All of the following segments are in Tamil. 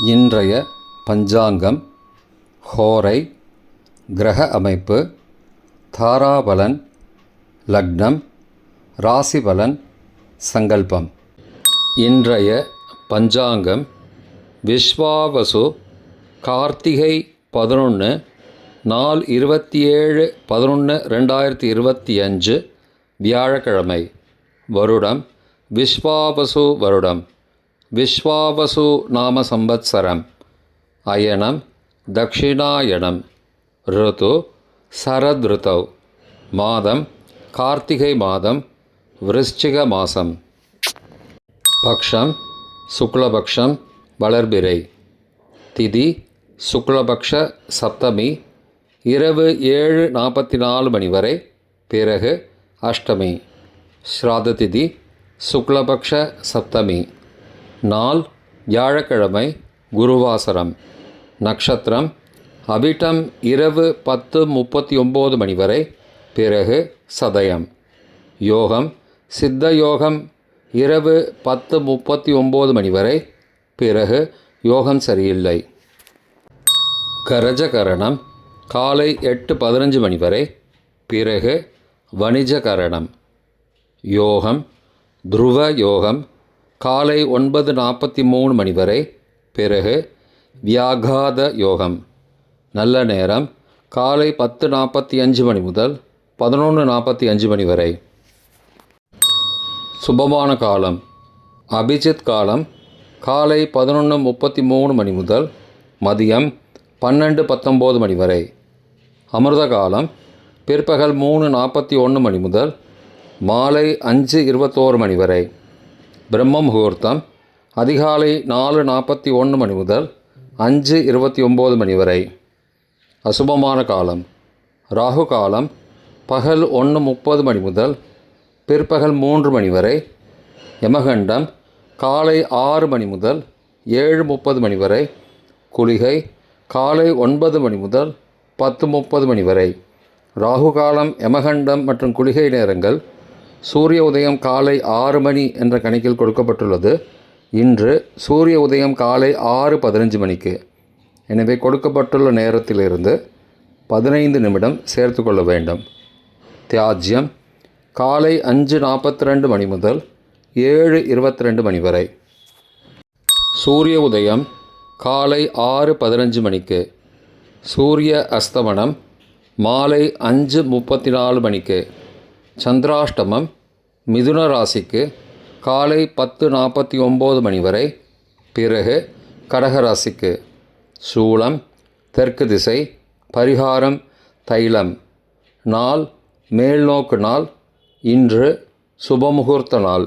இன்றைய பஞ்சாங்கம், ஹோரை, கிரக அமைப்பு, தாராபலன், லக்னம், ராசிபலன், சங்கல்பம். இன்றைய பஞ்சாங்கம் விஸ்வாவசு கார்த்திகை 11 நாள் 27/11/2025 வியாழக்கிழமை. வருடம் விஸ்வாவசு வருடம். விஸ்வாவசு நாம சம்பத்சரம். அயனம் தக்ஷிணாயனம். ருது சரத்ருதௌ. மாதம் கார்த்திகை மாதம், விருச்சிக மாதம். பக்ஷம் சுக்லபக்ஷம், வளர்பிறை. திதி சுக்லபக்ஷ சப்தமி, இரவு 7:44 மணி வரை, பிறகு அஷ்டமி. ஸ்ராத திதி சுக்லபக்ஷ சப்தமி. நாள் வியாழக்கிழமை, குருவாசரம். நட்சத்திரம் அபிட்டம், இரவு 10:39 மணி வரை, பிறகு சதயம். யோகம் சித்த யோகம், இரவு 10:39 மணி வரை, பிறகு யோகம் சரியில்லை. கரஜகரணம் காலை 8:15 மணி வரை, பிறகு வணிஜகரணம். யோகம் துருவ யோகம் காலை 9:43 மணி வரை, பிறகு வியாகாத யோகம். நல்ல நேரம் காலை 10:45 மணி முதல் 11:45 மணி வரை. சுபமான காலம் அபிஜித் காலம் காலை 11:33 மணி முதல் மதியம் 12:19 மணி வரை. அமிர்த காலம் பிற்பகல் 3:41 மணி முதல் மாலை 5:21 மணி வரை. பிரம்ம முகூர்த்தம் அதிகாலை 4:41 மணி முதல் 5:29 மணி வரை. அசுபமான காலம் ராகு காலம் பகல் 1:30 மணி முதல் பிற்பகல் 3 மணி வரை. யமகண்டம் காலை 6 மணி முதல் 7:30 மணி வரை. குளிகை காலை 9 மணி முதல் 10:30 மணி வரை. ராகு காலம், யமகண்டம் மற்றும் குளிகை நேரங்கள் சூரிய உதயம் காலை 6 மணி என்ற கணக்கில் கொடுக்கப்பட்டுள்ளது. இன்று சூரிய உதயம் காலை 6:15 மணிக்கு. எனவே கொடுக்கப்பட்டுள்ள நேரத்திலிருந்து 15 நிமிடம் சேர்த்து கொள்ள வேண்டும். தியாஜ்யம் காலை 5:42 மணி முதல் 7:22 மணி வரை. சூரிய உதயம் காலை 6:15 மணிக்கு. சூரிய அஸ்தமனம் மாலை 5:34 மணிக்கு. சந்திராஷ்டமம் மிதுன ராசிக்கு காலை 10:49 மணி வரை, பிறகு கடகராசிக்கு. சூலம் தெற்கு திசை. பரிகாரம் தைலம். நாள் மேல்நோக்கு நாள். இன்று சுபமுகூர்த்த நாள்.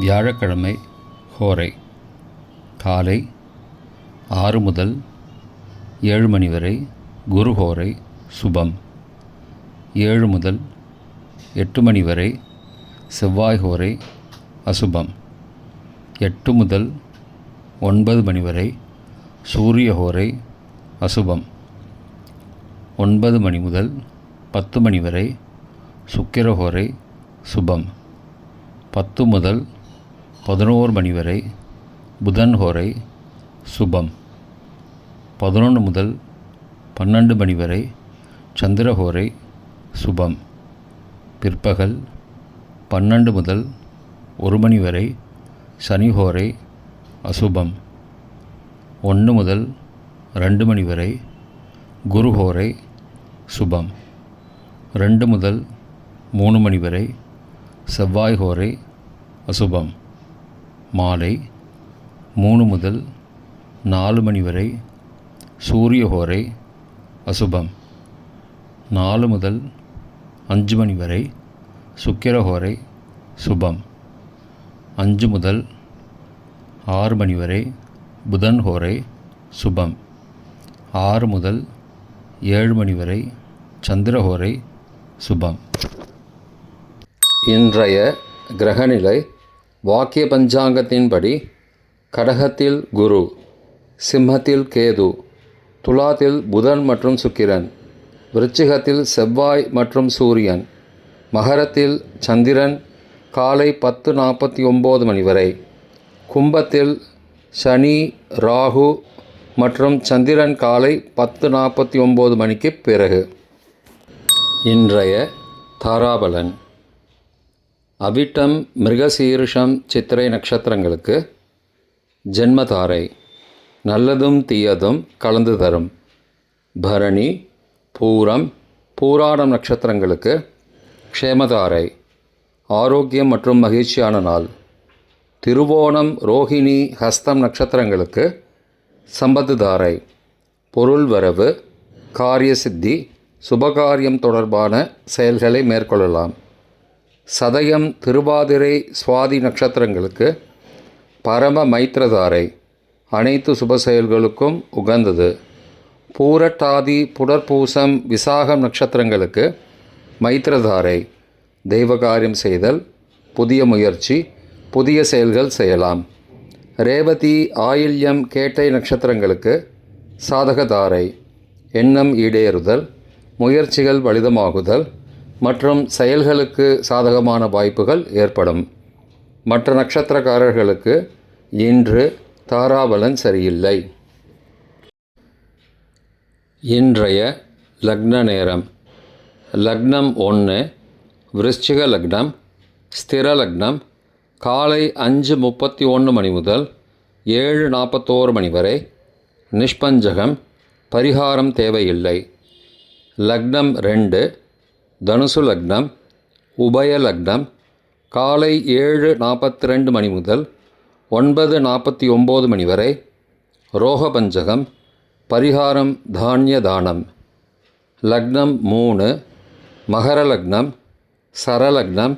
வியாழக்கிழமை ஹோரை காலை 6 முதல் 7 மணி வரை குரு ஹோரை சுபம். 7 முதல் 8 மணி வரை செவ்வாய் ஹோரை அசுபம். 8 முதல் 9 மணி வரை சூரிய ஹோரை அசுபம். 9 மணி முதல் 10 மணி வரை சுக்கிர ஹோரை சுபம். 10 முதல் 11 மணி வரை புதன் ஹோரை சுபம். 11 முதல் 12 மணி வரை சந்திர ஹோரை சுபம். பிற்பகல் 12 முதல் 1 மணி வரை சனி ஹோரை அசுபம். 1 முதல் 2 மணி வரை குரு ஹோரை சுபம். 2 முதல் 3 மணி வரை செவ்வாய் ஹோரை அசுபம். மாலை 3 முதல் 4 மணி வரை சூரிய ஹோரை அசுபம். 4 முதல் 5 மணி வரை சுக்கிர ஹோரை சுபம். 5 முதல் 6 மணி வரை புதன் ஹோரை சுபம். 6 முதல் 7 மணி வரை சந்திர ஹோரை சுபம். இன்றைய கிரகநிலை வாக்கிய பஞ்சாங்கத்தின்படி கடகத்தில் குரு, சிம்மத்தில் கேது, துலாத்தில் புதன் மற்றும் சுக்கிரன், விருச்சிகத்தில் செவ்வாய் மற்றும் சூரியன், மகரத்தில் சந்திரன் காலை 10:49 மணி வரை, கும்பத்தில் சனி, ராகு மற்றும் சந்திரன் காலை 10:49 மணிக்கு பிறகு. இன்றைய தாராபலன். அவிட்டம், மிருகசீரிஷம், சித்திரை நட்சத்திரங்களுக்கு ஜென்மதாரை நல்லதும் தீயதும் கலந்து தரும். பரணி, பூரம், பூராடம் நட்சத்திரங்களுக்கு க்ஷேமதாரை ஆரோக்கியம் மற்றும் மகிழ்ச்சியான நாள். திருவோணம், ரோஹிணி, ஹஸ்தம் நட்சத்திரங்களுக்கு சம்பத்துதாரை பொருள் வரவு, காரிய சித்தி, சுபகாரியம் தொடர்பான செயல்களை மேற்கொள்ளலாம். சதயம், திருவாதிரை, சுவாதி நட்சத்திரங்களுக்கு பரம மைத்திரதாரை அனைத்து சுப செயல்களுக்கும் உகந்தது. பூரட்டாதி, புனர்பூசம், விசாகம் நட்சத்திரங்களுக்கு மைத்திரதாரை தெய்வகாரியம் செய்தல், புதிய முயற்சி, புதிய செயல்கள் செய்யலாம். ரேவதி, ஆயில்யம், கேட்டை நட்சத்திரங்களுக்கு சாதகதாரை எண்ணம் ஈடேறுதல், முயற்சிகள் பலிதமாகுதல் மற்றும் செயல்களுக்கு சாதகமான வாய்ப்புகள் ஏற்படும். மற்ற நட்சத்திரக்காரர்களுக்கு இன்று தாராபலன் சரியில்லை. இன்றைய லக்ன நேரம். லக்னம் 1 விருச்சிக லக்னம், ஸ்திர லக்னம் காலை 5:31 மணி முதல் 7:41 மணி வரை. நிஷ்பஞ்சகம், பரிகாரம் தேவையில்லை. லக்னம் 2 தனுசு லக்னம், உபய லக்னம் காலை 7:42 மணி முதல் 9:49 மணி வரை. ரோகபஞ்சகம், பரிகாரம் தானிய தானம். லக்னம் 3 மகர லக்னம், சரலக்னம்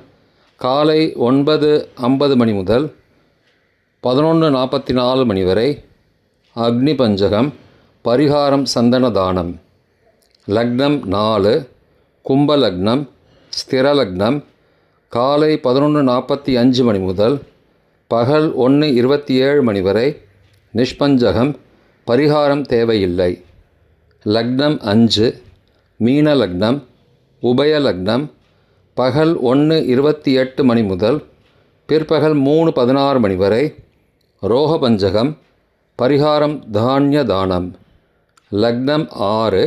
காலை 9:50 மணி முதல் 11:44 மணி வரை. அக்னி பஞ்சகம், பரிகாரம் சந்தன தானம். லக்னம் 4 கும்ப லக்னம், ஸ்திர லக்னம் காலை 11:45 மணி முதல் பகல் 1:27 மணி வரை. நிஷ்பஞ்சகம், பரிகாரம் தேவையில்லை. லக்னம் 5 மீன லக்னம், உபய லக்னம் பகல் 1:28 மணி முதல் பிற்பகல் 3:16 மணி வரை. ரோகபஞ்சகம், பரிகாரம் தானிய தானம். லக்னம் 6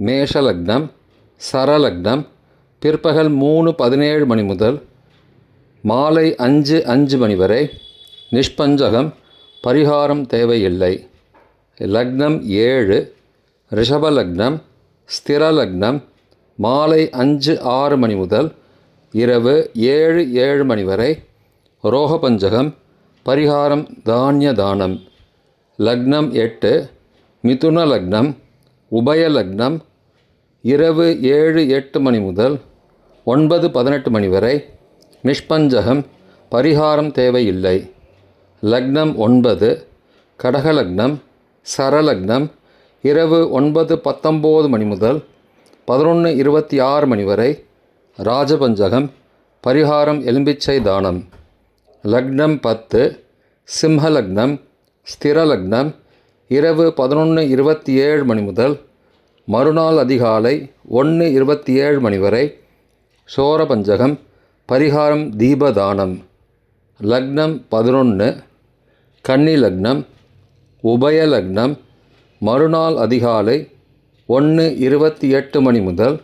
மேஷ லக்னம், சரலக்னம் பிற்பகல் 3:17 மணி முதல் மாலை 5:05 மணி வரை. நிஷ்பஞ்சகம், பரிகாரம் தேவையில்லை. லக்னம் 7 ரிஷப லக்னம், ஸ்திர லக்னம் மாலை 5:06 மணி முதல் இரவு 7:07 மணி வரை. ரோகபஞ்சகம், பரிகாரம் தானிய தானம். லக்னம் 8 மிதுன லக்னம், உபய லக்னம் இரவு 7:08 மணி முதல் 9:18 மணி வரை. நிஷ்பஞ்சகம், பரிகாரம் தேவையில்லை. லக்னம் 9 கடகலக்னம், சரலக்னம் இரவு 9:19 மணி முதல் 11:26 மணி வரை. ராஜபஞ்சகம், பரிகாரம் எலும்பிச்சை தானம். லக்னம் 10 சிம்ம லக்னம், ஸ்திர லக்னம் இரவு 11:27 மணி முதல் மறுநாள் அதிகாலை 1:27 மணி வரை. சோரபஞ்சகம், பரிகாரம் தீபதானம். லக்னம் 11 கன்னி லக்னம், உபய லக்னம் மறுநாள் அதிகாலை 1:28 மணி முதல்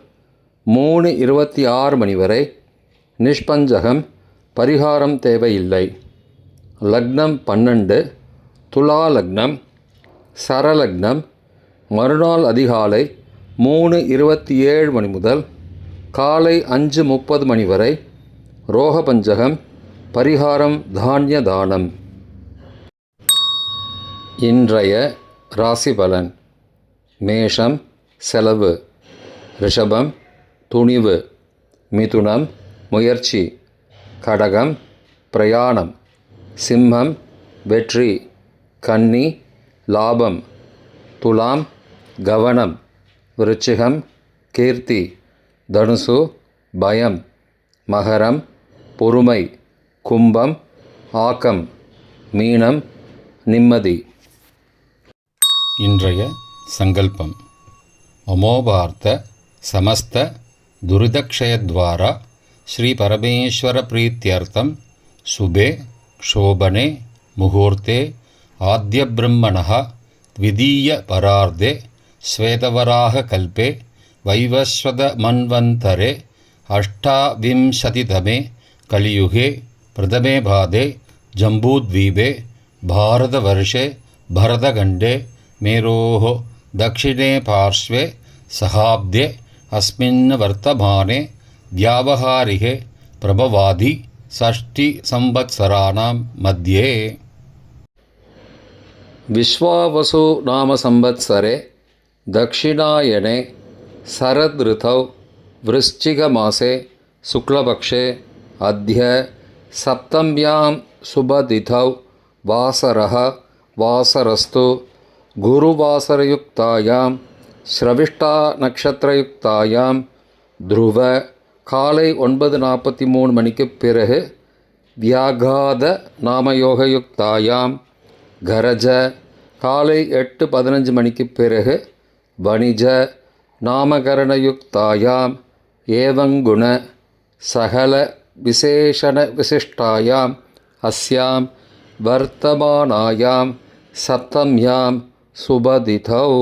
3:26 மணி வரை. நிஷ்பஞ்சகம், பரிகாரம் தேவையில்லை. லக்னம் 12 துலா லக்னம், சரலக்னம் மறுநாள் அதிகாலை 3:27 மணி முதல் காலை 5:30 மணி வரை. ரோகபஞ்சகம், பரிகாரம் தானிய தானம். இன்றைய ராசி பலன். மேஷம் செலவு, ரிஷபம் துணிவு, மிதுனம் முயற்சி, கடகம் பிரயாணம், சிம்மம் வெற்றி, கன்னி லாபம், துலாம் கவனம், விருச்சிகம் கீர்த்தி, தனுசு பயம், மகரம் பொறுமை, கும்பம் ஆக்கம், மீனம் நிம்மதி. இன்றைய சங்கல்பம். அமோபார்த்த சமஸ்த துரிதக்ஷயத்வாரா ஸ்ரீ பரமேஸ்வர பிரீத்தியர்த்தம் சுபே க்ஷோபனே முகூர்த்தே आद्यब्रह्मणः द्वितीयपरार्धे श्वेतवराहकल्पे वैवस्वतमन्वन्तरे अष्टाविंशतितमे कलियुगे प्रथमे पादे जम्बूद्वीपे भारतवर्षे भरतखण्डे मेरोः दक्षिणे पार्श्वे सहाब्दे अस्मिन् वर्तमाने व्यावहारिके प्रभवादि षष्टिसंवत्सराणां मध्ये विश्वावसु नाम संवत्सरे दक्षिणायने शरदृतौ वृश्चिकमासे शुक्लपक्षे अद्य सप्तम्यां शुभतिथौ वासरः वासरस्तु गुरुवासरयुक्तायां श्रविष्ठा नक्षत्रयुक्तायां ध्रुव காலை 9:43 மணிக்குப் பிறகு வியாகாத நாமயோகயுக்தாயாம் கரஜ காலை 8:15 மணிக்குப் பிறகு வணிஜ நாமகரணயுக்தாயாம் ஏவங்குண சகல விசேஷண விசிஷ்டாயாம் அஸ்யாம் வர்த்தமானாயாம் சப்தம்யாம் சுபதிதௌ